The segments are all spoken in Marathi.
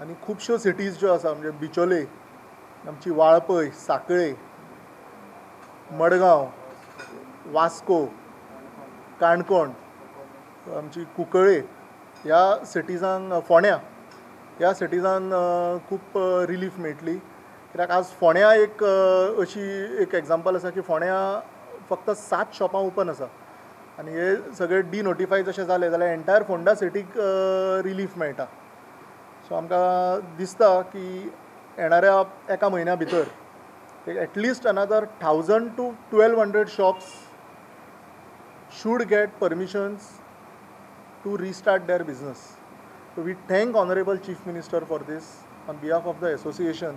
आनी खुबश्यो सिटीज ज्यो आसा म्हणजे बिचोले, आमची वाळपय, साकळे, मडगांव, वास्को, काणकोण, आमची कुंकळे ह्या सिटीजांक, फोंड्या ह्या सिटीजांक खूब रिलीफ मेळटली. कित्याक आज फोंड्या एक अशी एक एग्जांपल आसा की फोंड्या फक्त 7 शॉपां ओपन आसा आनी हे सगळे डिनोटिफाय जशें जाले जाल्यार एंटायर फोंडा सिटीक रिलीफ मेळटा. सो आमकां दिसता की येणाऱ्या एका म्हयन्या भितर at least another 1000 to 1200 shops should get permissions to restart their business. So we thank Honorable Chief Minister for this on behalf of the association,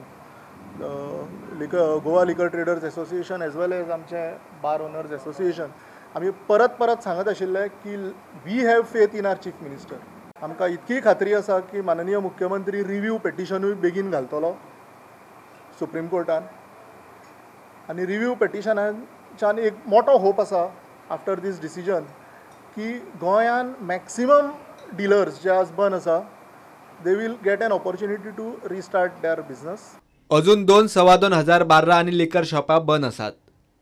Goa Liquor Traders Association as well as आमचे Bar Owners Association. आमी परत सांगत आशिल्ले की we have faith in our chief minister. आमकां इतकी खात्री आसा की माननीय मुख्यमंत्री रिव्यू पेटिशनूय बेगीन घालतलो सुप्रीम कोर्टान आनी रिव्यू पेटिशनाच्यान एक मोठो होप आसा आफ्टर दीस डिसिजन की गोंयान मॅक्सिमम डीलर्स जे आज बंद आसा they will get an opportunity to restart their business. अजून 2-2,500 बार्रां आनी लिकर शॉपां बंद आसात.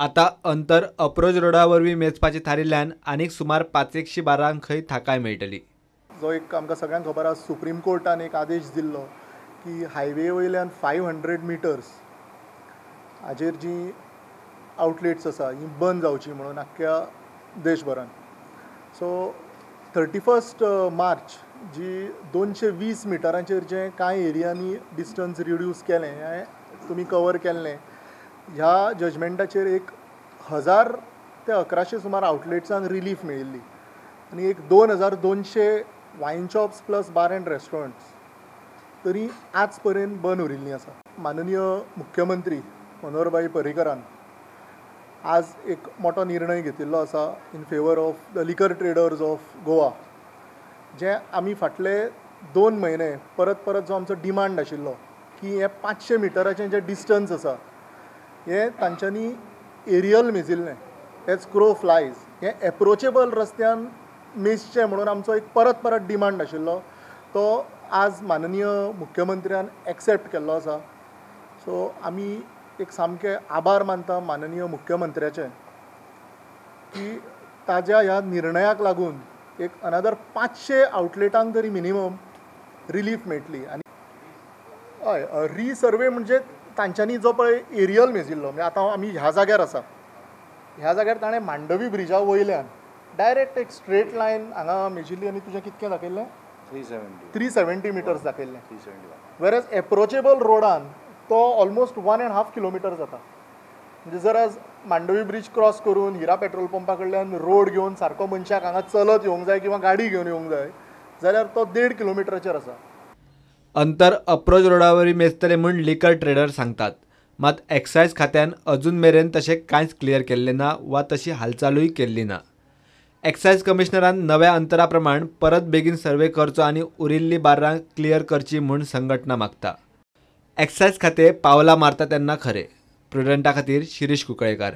आता अंतर अप्रोच रोडा वरवीं मेजपाचें थारिल्ल्यान आनीक सुमार 500 बारांक खंय थाकाय मेळटली. जो एक आमकां सगळ्यांक खबर आसा सुप्रीम कोर्टान एक आदेश दिल्लो की हायवे वयल्यान 500 मिटर्स हाजेर जी आउटलेट्स आसा ही बंद जावची म्हणून आख्ख्या देशभरान. सो 31 मार्च जी 220 मिटरांचेर जे कांय एरियांनी डिस्टन्स रिड्यूस केलें हें तुमी कवर केल्लें. ह्या जजमेंटाचेर 1000 ते 1100 सुमार आउटलेट्सांक रिलीफ मेळिल्ली आनी एक 2200 वायन शॉप्स प्लस बार एंड रेस्टॉरंट्स तरी आज पर्यंत बंद उरिल्लीं आसा. माननीय मुख्यमंत्री मनोहरभाई पर्रीकरान आज एक मोठो निर्णय घेतिल्लो आसा इन फेवर ऑफ द लिकर ट्रेडर्स ऑफ गोवा. जे आमी फाटले 2 म्हयने परत जो आमचो डिमांड आशिल्लो की हे 500 मिटराचें जें डिस्टन्स आसा हें तांच्यांनी एरियल मेजिल्लें एज क्रो फ्लायज हें एप्रोचेबल रस्त्यान मेजचें म्हणून आमचो एक परत डिमांड आशिल्लो तो आज माननीय मुख्यमंत्र्यान एक्सेप्ट केल्लो आसा. सो आमी एक सामके आभार मानता माननीय मुख्यमंत्र्याचे की ताज्या ह्या निर्णयाक लागून एक अनदर 500 आउटलेटांक तरी मिनिमम रिलीफ मेळटली. आनी हय रिसर्वे म्हणजे तांच्यांनी जो पळय एरियल मेजिल्लो म्हणजे आतां आमी ह्या जाग्यार आसा ह्या जाग्यार ताणें मांडवी ब्रिजा वयल्यान डायरेक्ट एक स्ट्रेट लायन हांगा मेजिल्ली आनी तुजें कितकें दाखयल्लें 370 मिटर्स दाखयल्लें. वेरएज एप्रोचेबल रोडान तो ऑलमोस्ट 1.5 किलोमिटर जाता. म्हणजे जर आज मांडवी ब्रिज क्रॉस करून हिरा पेट्रोल पंपा कडल्यान रोड घेवन सारको मनशाक हांगा चलत येवंक जाय किंवा गाडी घेवन येवंक जाय जाल्यार तो 1.5 किलोमिटराचेर आसा. अंतर अप्रोच रोडावरीं मेजतले म्हूण लिकर ट्रेडर सांगतात. मात एक्सायज खात्यान अजून मेरेन तशें कांयच क्लियर केल्लें ना वा तशी हालचालूय केल्ली ना. एक्सायज कमिशनरान नव्या अंतरा प्रमाण परत बेगीन सर्वे करचो आनी उरिल्लीं बार्रां क्लियर करची म्हूण संघटना मागता. एक्सायज खातें पावलां मारता तेन्ना खरें. प्रुडंटा खातीर शिरीश कुंकळेकार.